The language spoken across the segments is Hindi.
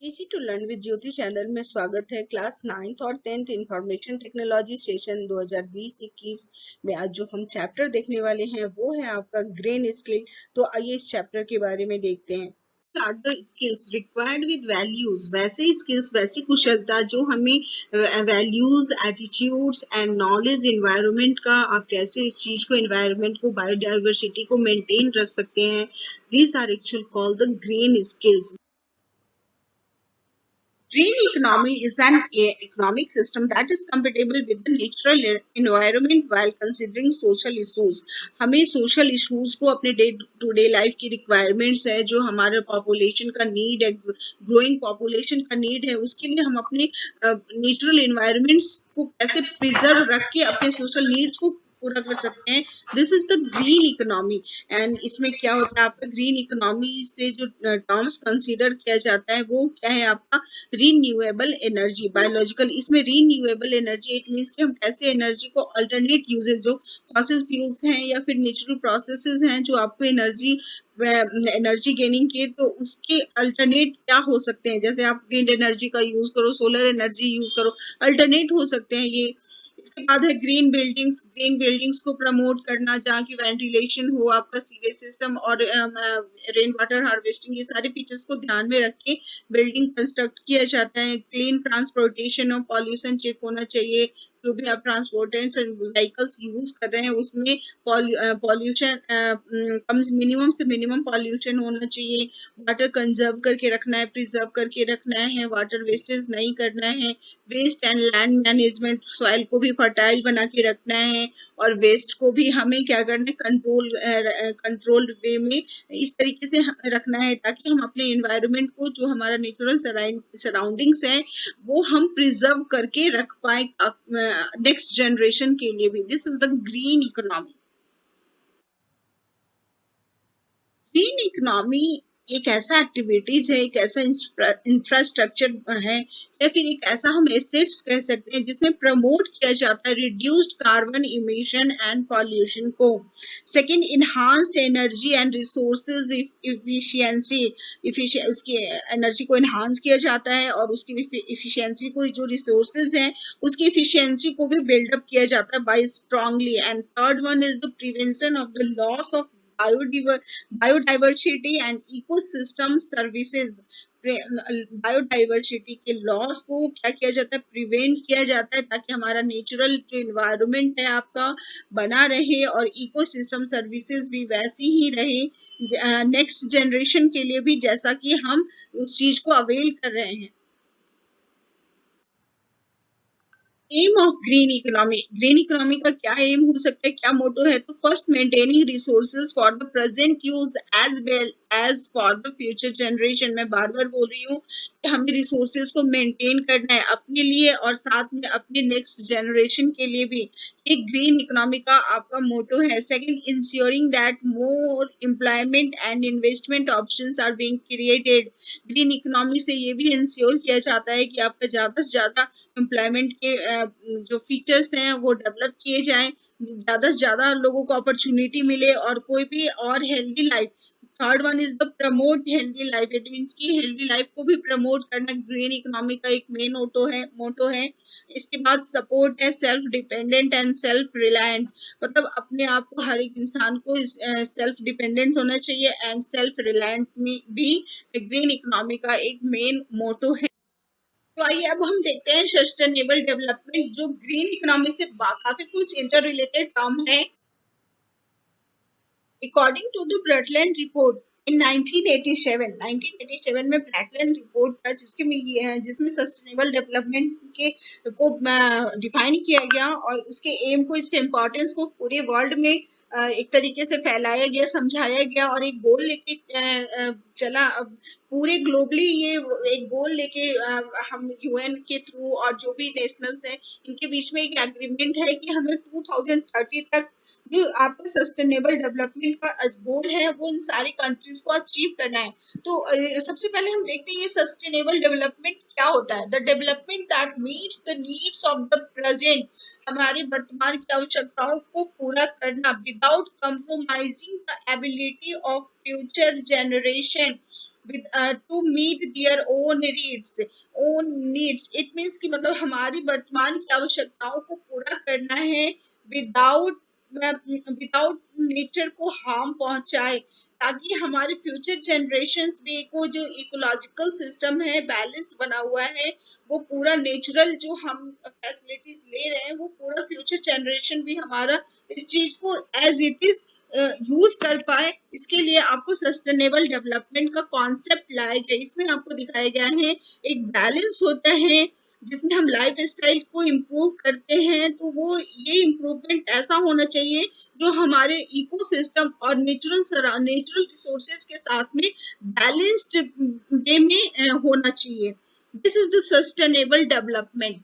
Easy to learn with Jyoti channel में स्वागत है। क्लास 9th और 10th इंफॉर्मेशन टेक्नोलॉजी सेशन 2020-21 में आज जो हम चैप्टर देखने वाले हैं वो है आपका ग्रेन स्किल। तो आइए इस चैप्टर के बारे में देखते हैं। Are the skills required with values, वैसे स्किल्स वैसी कुशलता जो हमें values, attitudes and knowledge environment का, आप कैसे इस चीज को, एनवायरनमेंट को, बायोडाइवर्सिटी को मेंटेन रख सकते हैं। These are actual called the green skills. Green economy is an economic system that is compatible with the natural environment while considering social issues. हमें social issues को अपने डे टू डे लाइफ की requirements है, जो हमारे population का need है, growing population का need है, उसके लिए हम अपने natural environments को कैसे preserve रख के अपने social needs को पूरा कर सकते हैं। This is the green economy. And इसमें क्या होता है, आपका ग्रीन इकोनॉमी से जो टर्म्स कंसीडर किया जाता है वो क्या है, आपका रीन्यूएबल एनर्जी, बायोलॉजिकल। इसमें रीन्यूएबल एनर्जी इट मीन्स कि हम कैसे एनर्जी को अल्टरनेट यूजेस, जो फॉसिल फ्यूल्स हैं या फिर नेचुरल प्रोसेसेस हैं जो आपको एनर्जी गेनिंग के, तो उसके अल्टरनेट क्या हो सकते हैं। जैसे आप विंड एनर्जी का यूज करो, सोलर एनर्जी यूज करो, अल्टरनेट हो सकते हैं ये। इसके बाद है ग्रीन बिल्डिंग्स। ग्रीन बिल्डिंग्स को प्रमोट करना, जहाँ की वेंटिलेशन हो, आपका सीवेज सिस्टम और रेन वाटर हार्वेस्टिंग, ये सारे फीचर्स को ध्यान में रख के बिल्डिंग कंस्ट्रक्ट किया जाता है। क्लीन ट्रांसपोर्टेशन और पॉल्यूशन चेक होना चाहिए। जो भी आप ट्रांसपोर्टेशन व्हीकल्स यूज कर रहे हैं उसमें पॉल्यूशन मिनिमम से मिनिमम पॉल्यूशन होना चाहिए। वाटर कंजर्व करके रखना है, प्रिजर्व करके रखना है, वाटर वेस्टेज नहीं करना है। Waste and land management, soil को भी फर्टाइल बना के रखना है और वेस्ट को भी हमें क्या करना है, कंट्रोल्ड वे में इस तरीके से रखना है ताकि हम अपने एनवायरनमेंट को, जो हमारा नेचुरल सराउंडिंग्स है, वो हम प्रिजर्व करके रख पाए नेक्स्ट जनरेशन के लिए भी। This is the green economy. Green economy एक ऐसा एक्टिविटीज है, एक ऐसा इंफ्रास्ट्रक्चर है या फिर एक ऐसा हम एसेट्स कह सकते हैं जिसमें प्रमोट किया जाता है reduced carbon emission and pollution को। Second, enhanced energy and resources efficiency. उसकी एनर्जी को इनहांस किया जाता है और उसकी इफिशियंसी को, जो रिसोर्सेज हैं उसकी इफिशियंसी को भी बिल्डअप किया जाता है by strongly. And third one is the prevention of the loss of biodiversity and ecosystem services. Biodiversity के लॉस को क्या किया जाता है, प्रिवेंट किया जाता है ताकि हमारा नेचुरल जो इन्वायरमेंट है आपका बना रहे और इकोसिस्टम सर्विसेज भी वैसी ही रहे नेक्स्ट जनरेशन के लिए भी, जैसा कि हम उस चीज को अवेल कर रहे हैं। Aim of green economy, green economy का क्या एम हो सकता है, क्या मोटो है। तो first, maintaining resources for the present use as well as for the future generation. मैं बार बार बोल रही हूँ कि हमें रिसोर्सेज को मेंटेन करना है अपने लिए और साथ में अपने नेक्स्ट जनरेशन के लिए भी। ये ग्रीन इकोनॉमी का आपका मोटो है। Second, ensuring that more employment and investment options are being created. Green economy से ये भी इंश्योर किया जाता है कि आपका ज्यादा से ज्यादा एम्प्लॉयमेंट के जो फीचर्स हैं वो डेवलप किए जाएं, ज्यादा से ज्यादा लोगों को अपॉर्चुनिटी मिले और कोई भी और healthy life. Third one is the promote healthy life. It means की हेल्दी लाइफ को भी प्रमोट करना ग्रीन इकोनॉमी का एक मेन मोटो है। इसके बाद सपोर्ट है self dependent and self reliant. मतलब अपने आप को, हर एक इंसान को सेल्फ डिपेंडेंट होना चाहिए एंड सेल्फ रिलायंट में भी ग्रीन इकोनॉमी का एक मेन मोटो है। तो आइए अब हम देखते हैं सस्टेनेबल डेवलपमेंट, जो ग्रीन इकोनॉमी से काफी कुछ इंटर रिलेटेड टर्म है। According to the Brundtland report in 1987 में ब्रटलैंड रिपोर्ट था जिसमें सस्टेनेबल डेवलपमेंट के को डिफाइन किया गया और उसके एम को, इसके इम्पोर्टेंस को पूरे वर्ल्ड में एक तरीके से फैलाया गया, समझाया गया और एक गोल लेके चला। अब पूरे ग्लोबली ये एक गोल लेके हम यूएन के थ्रू और जो भी नेशनल्स हैं इनके बीच में एक एग्रीमेंट है कि हमें 2030 तक जो आपका सस्टेनेबल डेवलपमेंट का गोल है वो इन सारी कंट्रीज को अचीव करना है। तो सबसे पहले हम देखते हैं ये सस्टेनेबल डेवलपमेंट क्या होता है। The development that meets the needs of the present, हमारी वर्तमान की आवश्यकताओं को पूरा करना without compromising the ability of future generation to meet their own needs. It means कि मतलब हमारी वर्तमान की आवश्यकताओं को पूरा करना है विदाउट विदाउट नेचर को हार्म पहुंचाए, ताकि हमारे फ्यूचर जनरेशंस भी को जो इकोलॉजिकल सिस्टम है बैलेंस बना हुआ है वो पूरा नेचुरल जो हम फैसिलिटीज ले रहे हैं वो पूरा फ्यूचर जनरेशन भी हमारा इस चीज को एज इट इज यूज कर पाए। इसके लिए आपको सस्टेनेबल डेवलपमेंट का कॉन्सेप्ट लाया गया, इसमें आपको दिखाया गया है एक बैलेंस होता है जिसमें हम लाइफ स्टाइल को इम्प्रूव करते हैं। तो वो ये इम्प्रूवमेंट ऐसा होना चाहिए जो हमारे इकोसिस्टम और नेचुरल रिसोर्सेज के साथ में बैलेंस्ड वे में होना चाहिए। This is the sustainable development.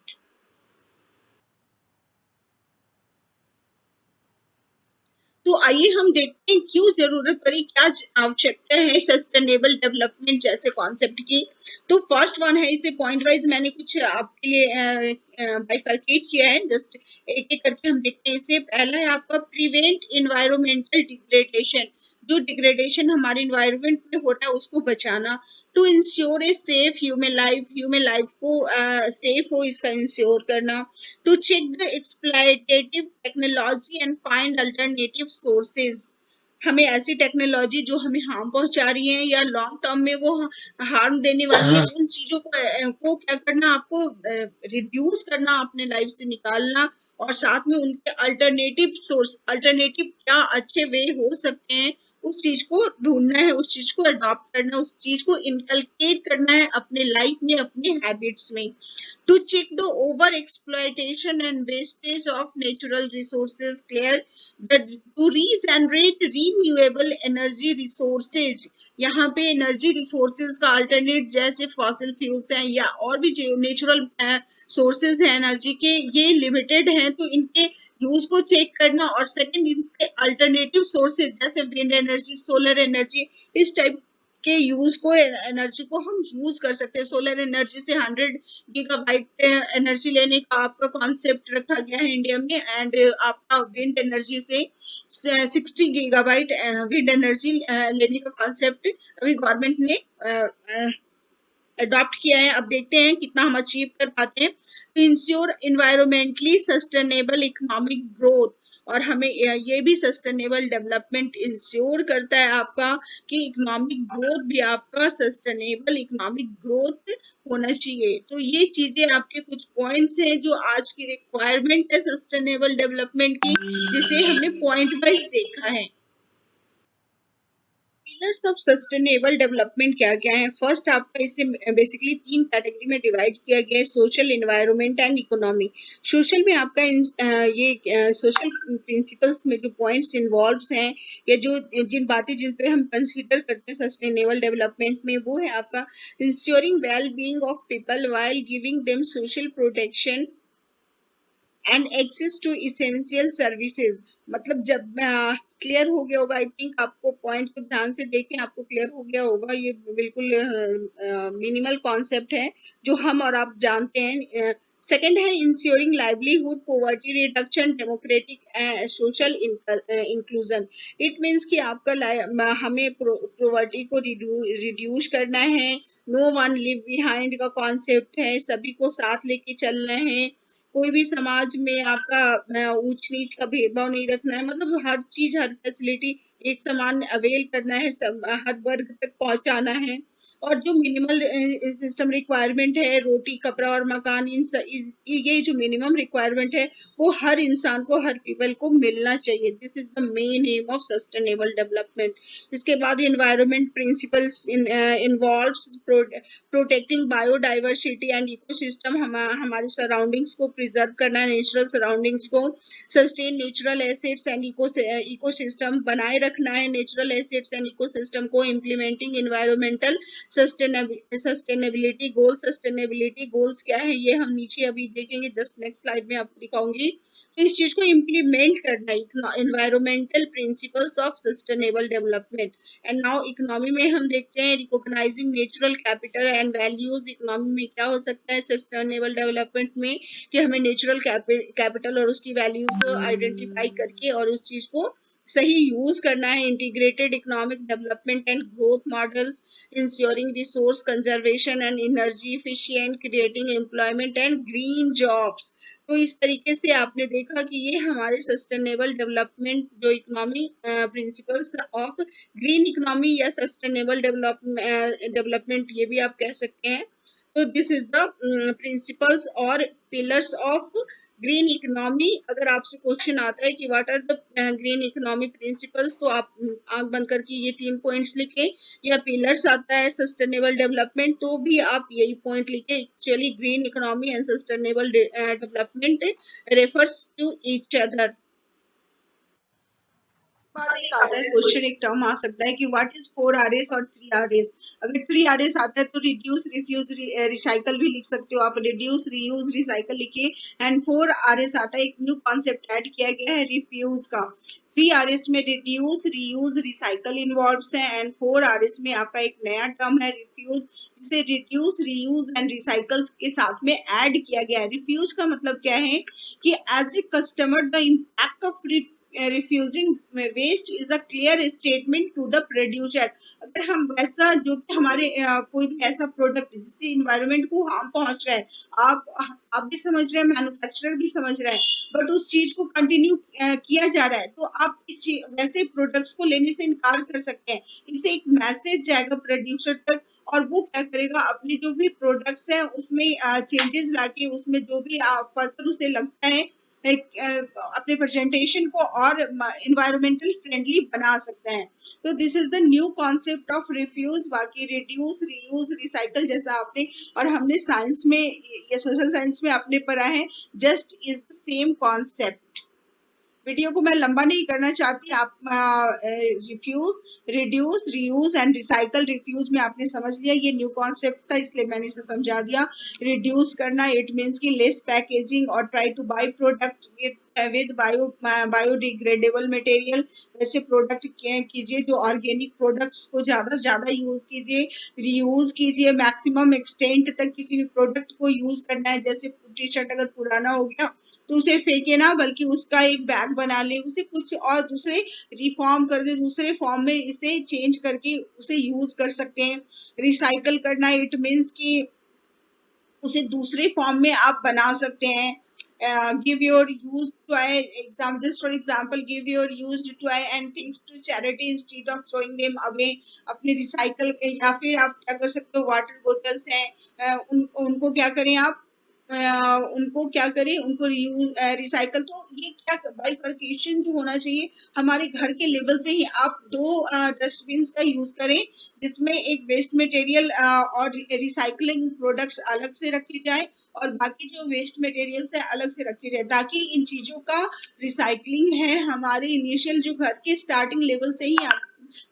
तो आइए हम देखते हैं क्यों जरूरत पड़ी, क्या आवश्यकता है सस्टेनेबल डेवलपमेंट जैसे कॉन्सेप्ट की। तो फर्स्ट वन है, इसे पॉइंट वाइज मैंने कुछ आपके लिए बाइफरकेट किया है, जस्ट एक एक करके हम देखते हैं इसे। पहला है आपका प्रिवेंट इन्वायरमेंटल डिग्रेडेशन, जो डिग्रेडेशन हमारे इन्वायरमेंट में हो रहा है उसको बचाना। To ensure a safe human life को सेफ हो इसका इंश्योर करना। To check the exploitative technology and find alternative sources, हमें ऐसी टेक्नोलॉजी जो हमें हार्म पहुंचा रही है या लॉन्ग टर्म में वो हार्म देने वाली है उन चीजों को क्या करना, आपको रिड्यूस करना, अपने लाइफ से निकालना, और साथ में उनके अल्टरनेटिव क्या अच्छे वे हो सकते हैं उस चीज को ढूंढना है, उस चीज को अडॉप्ट करना, उस चीज को इनकलकेट करना है अपने लाइफ में, अपने हैबिट्स में। To check the over exploitation and wastage of natural resources, clear that to regenerate renewable energy resources, यहाँ पे एनर्जी रिसोर्सेज का अल्टरनेट जैसे फॉसिल फ्यूल्स हैं या और भी जो नेचुरल सोर्सेज हैं एनर्जी के, ये लिमिटेड हैं, तो इनके यूज को चेक करना। और सेकंड, इसके अल्टरनेटिव सोर्सेज जैसे विंड एनर्जी, सोलर एनर्जी, इस टाइप के यूज को एनर्जी को हम यूज कर सकते हैं। सोलर एनर्जी से 100 गीगाबाइट एनर्जी लेने का आपका कॉन्सेप्ट रखा गया है इंडिया में, एंड आपका विंड एनर्जी से 60 गीगाबाइट विंड एनर्जी लेने का कॉन्सेप्ट अभी गवर्नमेंट ने अडॉप्ट किया है। अब देखते हैं कितना हम अचीव कर पाते हैं। To ensure environmentally sustainable economic growth, और हमें ये भी सस्टेनेबल डेवलपमेंट इंश्योर करता है आपका कि इकोनॉमिक ग्रोथ भी आपका सस्टेनेबल इकोनॉमिक ग्रोथ होना चाहिए। तो ये चीजें आपके कुछ पॉइंट्स हैं जो आज की रिक्वायरमेंट है सस्टेनेबल डेवलपमेंट की, जिसे हमने पॉइंट वाइज देखा है। पिलर्स ऑफ सस्टेनेबल डेवलपमेंट क्या क्या है? फर्स्ट आपका इसे बेसिकली 3 कैटेगरी में डिवाइड किया गया है, social, environment and economy. Social में आपका ये सोशल प्रिंसिपल्स में जो पॉइंट्स इन्वॉल्व हैं या जो जिन बातें जिन पे हम कंसीडर करते हैं सस्टेनेबल डेवलपमेंट में, वो है आपका ensuring well being of people while giving them social protection and access to essential services. मतलब जब क्लियर हो गया होगा, आई थिंक आपको पॉइंट को ध्यान से देखें, आपको क्लियर हो गया होगा, ये बिल्कुल मिनिमल कॉन्सेप्ट है जो हम और आप जानते हैं। सेकंड है ensuring livelihood, poverty reduction, democratic social inclusion. It means कि आपका हमें पॉवर्टी को रिड्यूस करना है, नो वन लिव बिहाइंड का कॉन्सेप्ट है, सभी को साथ लेके चलना है, कोई भी समाज में आपका ऊंच नीच का भेदभाव नहीं रखना है, मतलब हर चीज हर फैसिलिटी एक समान अवेल करना है, हर वर्ग तक पहुंचाना है। और जो मिनिमल सिस्टम रिक्वायरमेंट है, रोटी कपड़ा और मकान, ये जो मिनिमम रिक्वायरमेंट है वो हर इंसान को, हर पीपल को मिलना चाहिए। This is the main M of sustainable development. इसके बाद environment principles involves protecting biodiversity and ecosystem, हमारे सराउंडिंग्स को प्रिजर्व करना है, नेचुरल सराउंडिंग्स को, sustain natural assets and ecosystem, बनाए रखना है नेचुरल एसेट्स एंड इकोसिस्टम को, इम्प्लीमेंटिंग एनवायरमेंटल सस्टेनेबिलिटी गोल, सस्टेनेबिलिटी गोल्स क्या है ये हम नीचे अभी देखेंगे, जस्ट नेक्स्ट स्लाइड में आपको दिखाऊंगी। तो इस चीज को इम्प्लीमेंट करना है, environmental principles of sustainable development. And now economy में हम देखते हैं recognising natural capital and values. Economy में क्या हो सकता है सस्टेनेबल डेवलपमेंट में, कि हमें नेचुरल कैपिटल और उसकी वैल्यूज को आइडेंटिफाई करके और उस चीज को सही यूज करना है। Integrated economic development and growth models, ensuring resource conservation and energy efficient, creating employment and green jobs. तो इस तरीके से आपने देखा कि ये हमारे सस्टेनेबल डेवलपमेंट जो economy principles of green economy या सस्टेनेबल डेवलपमेंट ये भी आप कह सकते हैं। तो दिस इज द प्रिंसिपल्स और पिलर्स ऑफ ग्रीन इकोनॉमी। अगर आपसे क्वेश्चन आता है कि what are the green economy principles, तो आप आंख बंद करके ये 3 पॉइंट्स लिखें, या पिलर्स आता है सस्टेनेबल डेवलपमेंट तो भी आप यही पॉइंट लिखें। Actually green economy and sustainable development refers to each other. बाद एक आता है क्वेश्चन, एक टर्म आ सकता है कि व्हाट इज 4 Rs और 3 Rs। अगर 3 Rs आता है तो रिड्यूस, रिफ्यूज, रिसाइकल भी लिख सकते हो आप, रिड्यूस, रीयूज, रिसाइकल लिखिए। एंड 4 Rs आता है, एक न्यू कॉन्सेप्ट ऐड किया गया है रिफ्यूज का। 3 Rs में रिड्यूस, रीयूज, रिसाइकल इन्वॉल्व है, एंड 4 Rs में आपका एक नया टर्म है रिफ्यूज, जिसे रिड्यूस, रीयूज एंड रिसाइकल के साथ में ऐड किया गया है। रिफ्यूज का मतलब क्या है कि as a customer the impact of refusing waste is a clear statement to the producer। अगर हम वैसा जो कि हमारे कोई भी ऐसा प्रोडक्ट जिससे इन्वायरमेंट को हार्म पहुंच रहा है, आप भी समझ रहे हैं, मैन्युफैक्चरर भी समझ रहा है, बट उस चीज को कंटिन्यू किया जा रहा है, तो आप इस वैसे प्रोडक्ट्स को लेने से इनकार कर सकते हैं। इससे एक मैसेज जाएगा प्रोड्यूसर तक, और वो क्या करेगा, अपने जो भी प्रोडक्ट्स हैं उसमें चेंजेस लाके, उसमें जो भी फर्दर उसे लगता है अपने प्रेजेंटेशन को और इन्वायरमेंटल फ्रेंडली बना सकते हैं। तो this is the new concept of refuse. बाकी रिड्यूस, रीयूज, रिसाइकल जैसा आपने और हमने साइंस में या सोशल साइंस में आपने पढ़ा है, just is the same concept. Video को मैं लंबा नहीं करना चाहती, आप refuse, reduce, reuse and recycle. Refuse में आपने समझ लिया, ये न्यू कॉन्सेप्ट था इसलिए मैंने इसे समझा दिया। रिड्यूस करना, इट मीन्स की लेस पैकेजिंग और try to buy product with biodegradable material. वैसे प्रोडक्ट कीजिए, जो ऑर्गेनिक प्रोडक्ट्स को ज्यादा से ज्यादा यूज कीजिए। रीयूज कीजिए, मैक्सिमम एक्सटेंट तक किसी भी प्रोडक्ट को यूज करना है। जैसे टी शर्ट अगर पुराना हो गया तो उसे फेंके ना, बल्कि उसका एक बैग बना ले, उसे कुछ और दूसरे रिफॉर्म कर दे, दूसरे फॉर्म में इसे चेंज करके उसे यूज कर सकते हैं। रिसाइकल करना, इट मीन्स कि उसे दूसरे फॉर्म में आप बना सकते हैं। Give your use toy exam, just for example, give your used toy and things to charity instead of throwing them away. अपने रिसाइकल, या फिर आप क्या कर सकते हो, वाटर बोतल्स हैं उनको क्या करें आप, उनको क्या करें, उनको रिसाइकल। तो ये क्या बाइफरकेशन जो होना चाहिए हमारे घर के लेवल से ही, आप 2 डस्टबिन का यूज करें, जिसमें एक वेस्ट मटेरियल और रिसाइकलिंग प्रोडक्ट्स अलग से रखे जाए और बाकी जो वेस्ट मटेरियल्स है अलग से रखे जाए, ताकि इन चीजों का रिसाइकलिंग है हमारे इनिशियल जो घर के स्टार्टिंग लेवल से ही आप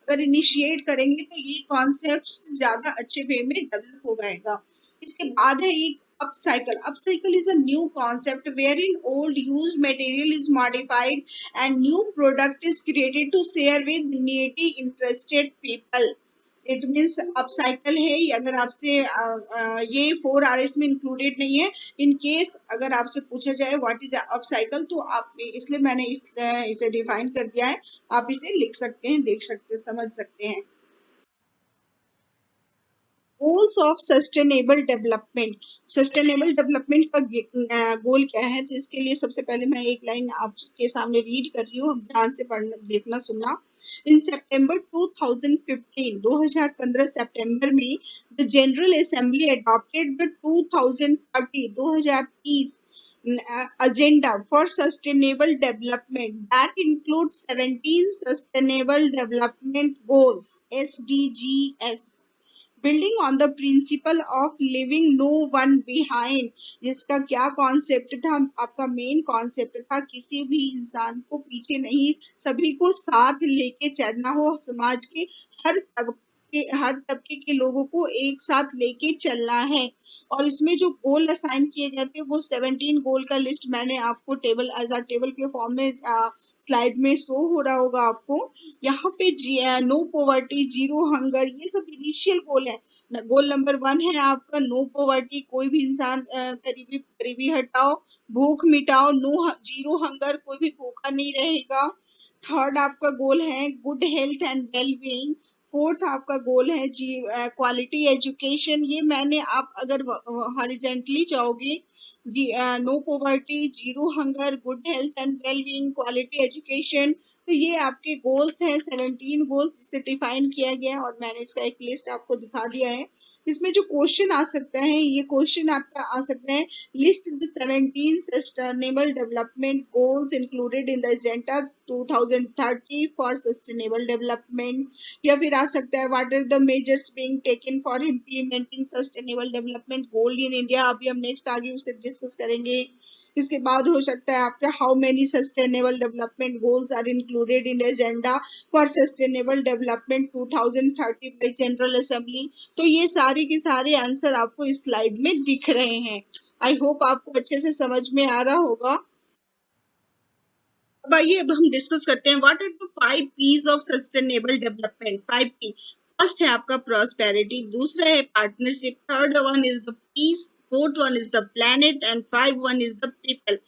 अगर इनिशिएट करेंगे तो ये कॉन्सेप्ट ज्यादा अच्छे वे में डेवलप हो जाएगा। इसके बाद है एक upcycle. Upcycle is a new concept wherein old used material is modified and new product is created to share with needy interested people. It means upcycle है। अगर आपसे ये 4 Rs में इंक्लूडेड नहीं है, इन केस अगर आपसे पूछा जाए व्हाट इज अपसाइकल, तो आप इसलिए मैंने इसे डिफाइन कर दिया है, आप इसे लिख सकते हैं, देख सकते हैं, समझ सकते हैं। Goals of sustainable development. Sustainable development का गोल क्या है, तो इसके लिए सबसे पहले मैं एक लाइन आपके सामने रीड कर रही हूँ, ध्यान से पढ़ना, देखना, सुनना। इन सितंबर 2015, 2015 सितंबर में the general assembly adopted the 2030, 2030 agenda for sustainable development that includes 17 sustainable development goals, SDGs, building on the principle of leaving no one behind. जिसका क्या कॉन्सेप्ट था, आपका मेन कॉन्सेप्ट था किसी भी इंसान को पीछे नहीं, सभी को साथ लेके चलना हो, समाज के हर तबके के लोगों को एक साथ लेके चलना है। और इसमें जो गोल असाइन किए जाते हैं वो 17 गोल का लिस्ट मैंने आपको टेबल एज अ टेबल के फॉर्म में स्लाइड में शो हो रहा होगा आपको। यहाँ पे नो पॉवर्टी, जीरो हंगर, ये सब इनिशियल गोल है। गोल नंबर 1 है आपका नो पॉवर्टी, कोई भी इंसान गरीबी गरीबी हटाओ, भूख मिटाओ, जीरो हंगर, कोई भी भूखा नहीं रहेगा। थर्ड आपका गोल है good health and well being. Fourth आपका गोल है जी क्वालिटी एजुकेशन। ये मैंने आप अगर हॉरिजेंटली चाहोगे जी no poverty, zero hunger, good health and well being, quality education, तो ये आपके गोल्स हैं। 17 गोल्स जिसे डिफाइन किया गया है और मैंने इसका एक लिस्ट आपको दिखा दिया है। इसमें जो क्वेश्चन आ सकता है, ये क्वेश्चन आपका आ सकता है, list the 17 sustainable development goals included in the agenda 2030 for sustainable development. या फिर आ सकता है what are the measures being taken for implementing sustainable development goal in India. अभी हम नेक्स्ट आगे उसे डिस्कस करेंगे। इसके बाद हो सकता है आपका how many sustainable development goals are included in agenda for sustainable development 2030 by general assembly. तो ये सारे के सारे आंसर आपको इस स्लाइड में दिख रहे हैं। आई होप आपको अच्छे से समझ में आ रहा होगा। अब आइए, अब हम डिस्कस करते हैं what are the 5 Ps of sustainable development. 5 P, first है आपका प्रॉस्पेरिटी, दूसरा है partnership, third one is the peace, fourth one is the planet and five one is the people.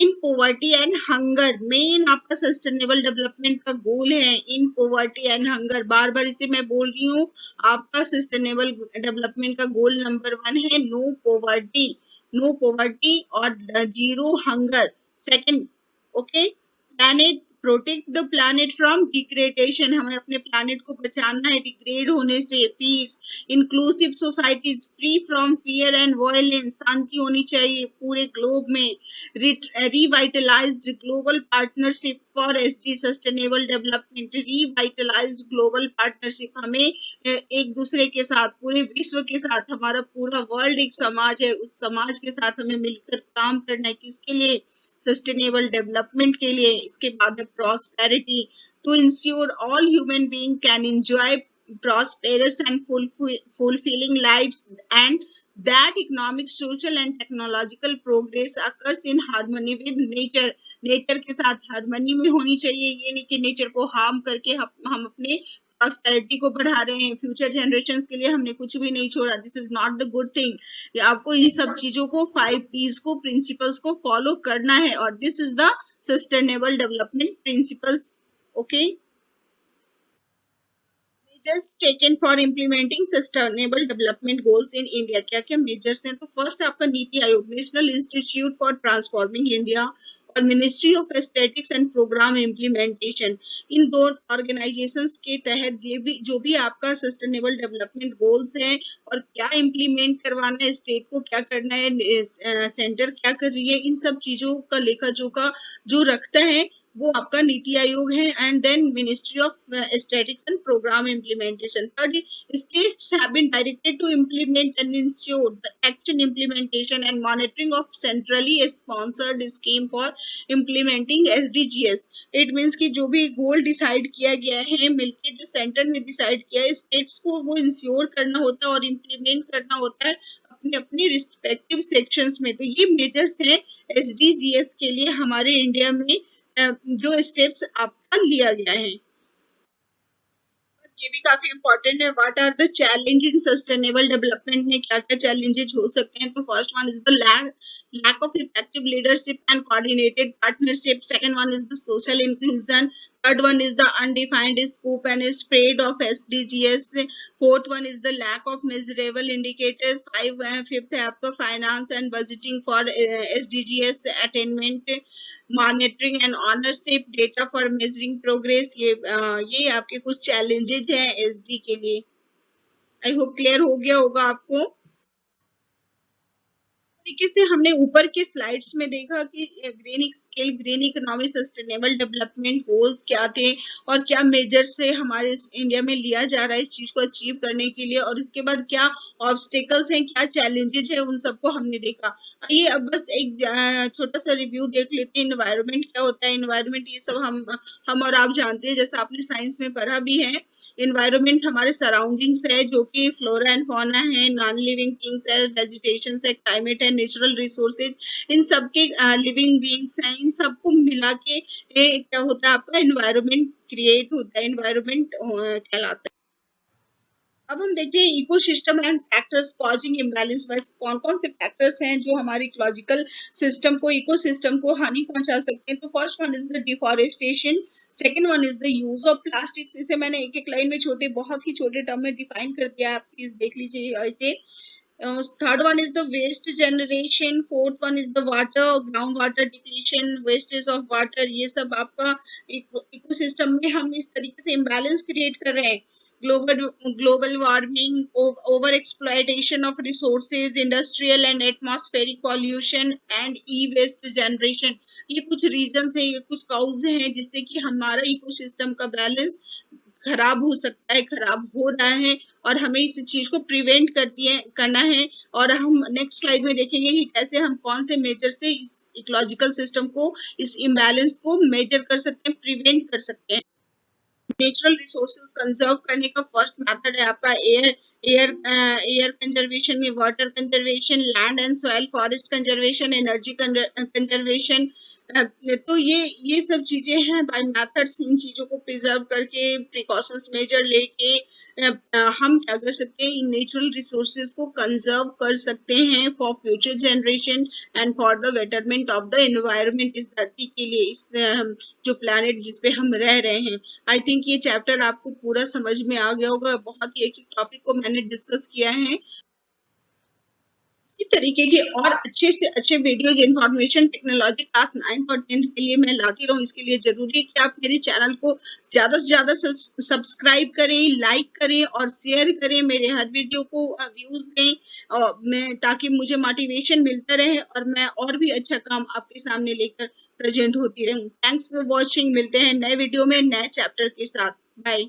End poverty and hunger, main आपका सस्टेनेबल डेवलपमेंट का गोल है इन पॉवर्टी एंड हंगर। बार बार इसे मैं बोल रही हूँ, आपका सस्टेनेबल डेवलपमेंट का गोल नंबर 1 है नो पॉवर्टी, नो पॉवर्टी और zero hunger. Second, okay, planet, protect the planet from degradation, हमें अपने प्लैनेट को बचाना है डिग्रेड होने से। Peace, inclusive societies free from fear and violence, शांति होनी चाहिए पूरे ग्लोब में। Revitalised global partnership for SD sustainable development, revitalised global partnership, हमें एक दूसरे के साथ, पूरे विश्व के साथ, हमारा पूरा वर्ल्ड एक समाज है, उस समाज के साथ हमें मिलकर काम करना है। किसके लिए? सस्टेनेबल डेवलपमेंट के लिए। इसके बाद है prosperity, to ensure all human being can enjoy prosperous and fulfilling lives, and that economic, social and technological progress occurs in harmony with nature। Nature के साथ हारमोनी में होनी चाहिए, ये नहीं कि नेचर को हार्म करके हम अपने प्रॉस्पेरिटी को बढ़ा रहे हैं, फ्यूचर जनरेशंस के लिए हमने कुछ भी नहीं छोड़ा। This is not the good thing. आपको इन सब चीजों को, 5 पीस को, प्रिंसिपल्स को फॉलो करना है, और this is the sustainable development principles. Okay, measures taken for implementing sustainable development goals in India. क्या क्या मेजर्स हैं? तो फर्स्ट आपका NITI Aayog, national institute for transforming India और ministry of statistics and programme implementation, इन दो ऑर्गेनाइजेशंस के तहत ये भी जो भी आपका सस्टेनेबल डेवलपमेंट गोल्स हैं और क्या इम्प्लीमेंट करवाना है, स्टेट को क्या करना है, सेंटर क्या कर रही है, इन सब चीजों का लेखा जोखा जो रखता है वो आपका नीति आयोग है। And then ministry of statistics and programme implementation. Third, states have been directed to implement and ensure the action, implementation and monitoring of centrally sponsored scheme for implementing SDGs। It means कि जो भी गोल डिसाइड किया गया है मिलके, जो सेंटर ने डिसाइड किया है, स्टेट्स को वो इंश्योर करना होता है और इम्प्लीमेंट करना होता है अपने अपने रिस्पेक्टिव सेक्शंस में। तो ये मेजर्स हैं SDGs के लिए हमारे इंडिया में जो स्टेप्स आपका लिया गया है। ये भी काफी इंपॉर्टेंट है। What are the challenge in sustainable development में क्या क्या चैलेंजेस हो सकते हैं? तो first one is the lack of effective leadership and coordinated partnership, second one is the social inclusion, third one is the undefined scope and spread of SDGs, fourth one is the lack of measurable indicators, fifth है आपका finance and budgeting for SDGs attainment, monitoring and ownership, data for measuring progress. ये आपके कुछ चैलेंजेज हैं एसडी के लिए। आई होप क्लियर हो गया होगा आपको। तरीके से हमने ऊपर के स्लाइड्स में देखा कि green scale, green economy, sustainable development goals क्या थे और क्या मेजर से हमारे इंडिया में लिया जा रहा है इस चीज को अचीव करने के लिए, और इसके बाद क्या ऑब्स्टेकल्स हैं, क्या चैलेंजेस है, उन सबको हमने देखा। आइए अब बस एक छोटा सा रिव्यू देख लेते हैं। इन्वायरमेंट क्या होता है? इन्वायरमेंट ये सब हम और आप जानते हैं, जैसा आपने साइंस में पढ़ा भी है। इन्वायरमेंट हमारे सराउंडिंग्स है, जो कि फ्लोरा एंड फौना है, नॉन लिविंग थिंग्स है, वेजिटेशन है, क्लाइमेट है, नेचुरल रिसोर्सेज, इन सबके लिविंग बीइंग्स हैं, इन सबको मिला के क्या होता है, आपका इन्वायरमेंट क्रिएट होता है, इन्वायरमेंट कहलाता है। अब हम देखते हैं ecosystem and factors causing imbalance. बस कौन कौन से फैक्टर्स हैं जो हमारे इकोलॉजिकल सिस्टम को, इकोसिस्टम को हानि पहुंचा सकते हैं। तो first one is the deforestation, second one is the use of plastics. इसे मैंने एक एक लाइन में छोटे, बहुत ही छोटे टर्म में डिफाइन कर दिया है, आप प्लीज देख लीजिए इसे। Third one is the waste generation, fourth one is the water, groundwater depletion, wastage of water। ये सब आपका इकोसिस्टम में हम इस तरीके से इम्बैलेंस क्रिएट कर रहे हैं। Global warming, over exploitation of resources, industrial and atmospheric pollution and e waste generation. ये कुछ रीजंस हैं, ये कुछ काउज हैं जिससे कि हमारा इकोसिस्टम का बैलेंस खराब हो सकता है, खराब हो रहा है, और हमें इस चीज को प्रिवेंट करना है। और हम नेक्स्ट स्लाइड में देखेंगे कि कैसे हम कौन से मेजर से इस इकोलॉजिकल सिस्टम को, इस इम्बैलेंस को मेजर कर सकते हैं, प्रिवेंट कर सकते हैं। नेचुरल रिसोर्सेज कंजर्व करने का फर्स्ट मेथड है आपका एयर कंजर्वेशन में water conservation, land and soil forest conservation, energy conservation. तो ये सब चीजें हैं बाय मेथड्स। इन चीजों को प्रिजर्व करके, प्रिकॉशंस मेजर लेके हम क्या कर सकते हैं, इन नेचुरल रिसोर्सेज को कंजर्व कर सकते हैं for future generation and for the betterment of the environment. इस धरती के लिए, इस जो प्लैनेट जिस पे हम रह रहे हैं। आई थिंक ये चैप्टर आपको पूरा समझ में आ गया होगा। बहुत ही एक ही टॉपिक को मैंने डिस्कस किया है। इसी तरीके के और अच्छे से अच्छे videos information technology class 9th और 10th के लिए मैं लाती रहूं। इसके लिए जरूरी है कि आप मेरे चैनल को ज्यादा से ज्यादा सब्सक्राइब करें, लाइक करें और शेयर करें। मेरे हर वीडियो को व्यूज दें और मैं, ताकि मुझे मोटिवेशन मिलता रहे और मैं और भी अच्छा काम आपके सामने लेकर प्रेजेंट होती रहूं। Thanks for watching. मिलते हैं नए वीडियो में नए चैप्टर के साथ। बाय।